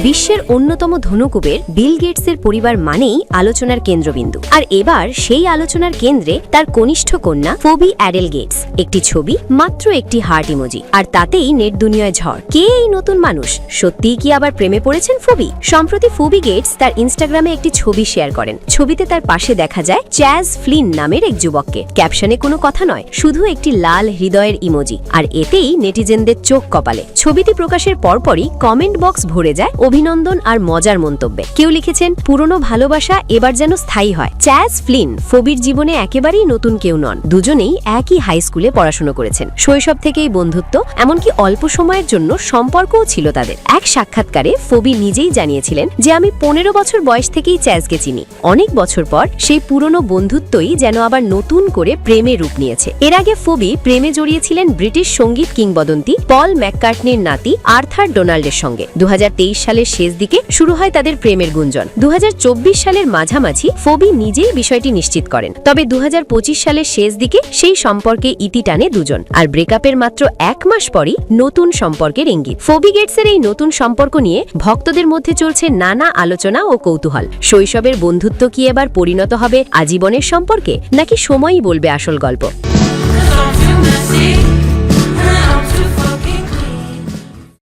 বিশ্বের অন্যতম ধনকুবের বিল গেটসের পরিবার মানেই আলোচনার কেন্দ্রবিন্দু। আর এবার সেই আলোচনার কেন্দ্রে তার কনিষ্ঠ কন্যা ফোবি অ্যাডেল গেটস। একটি ছবি, মাত্র একটি হার্ট ইমোজি, আর তাতেই নেট দুনিয়ায় ঝড়। কে এই নতুন মানুষ? সত্যিই কি আবার প্রেমে পড়েছেন ফোবি? সম্প্রতি ফোবি গেটস তার ইনস্টাগ্রামে একটি ছবি শেয়ার করেন। ছবিতে তার পাশে দেখা যায় চ্যাজ ফ্লিন নামের এক যুবককে। ক্যাপশনে কোনো কথা নয়, শুধু একটি লাল হৃদয়ের ইমোজি, আর এতেই নেটিজেনদের চোখ কপালে। ছবিটি প্রকাশের পরপরই কমেন্ট বক্স ভরে যায় অভিনন্দন আর মজার মন্তব্যে। কেউ লিখেছেন, পুরনো ভালোবাসা এবার যেন স্থায়ী হয়। চ্যাজ ফ্লিন ফোবির জীবনে একেবারেই নতুন কেউ নন। দুজনেই একই হাই স্কুলে পড়াশোনা করেছেন, শৈশব থেকেই বন্ধুত্ব, এমনকি অল্প সময়ের জন্য সম্পর্কও ছিল তাদের। এক সাক্ষাৎকারে ফোবি নিজেই জানিয়েছিলেন যে, আমি 15 বছর বয়স থেকেই চ্যাজকে চিনি। অনেক বছর পর সেই পুরনো বন্ধুত্বই যেন আবার নতুন করে প্রেমে রূপ নিয়েছে। এর আগে ফোবি প্রেমে জড়িয়েছিলেন ব্রিটিশ সঙ্গীত কিংবদন্তি পল ম্যাককার্টনির নাতি আর্থার ডোনাল্ডের সঙ্গে। 2023 সালের শেষ দিকে শুরু হয় তাদের প্রেমের গুঞ্জন। 2024 সালের মাঝামাঝি ফোবি নিজেই বিষয়টি নিশ্চিত করেন। তবে 2025 সালের শেষ দিকে সেই সম্পর্কে ইতি টানে দুজন, আর ব্রেকআপের মাত্র 1 মাস পরই নতুন সম্পর্কের ইঙ্গিত। ফোবি গেটসের এই নতুন সম্পর্ক নিয়ে ভক্তদের মধ্যে চলছে নানা আলোচনা ও কৌতূহল। শৈশবের বন্ধুত্ব কি এবার পরিণত হবে আজীবনের সম্পর্কে, নাকি সময়ই বলবে আসল গল্প?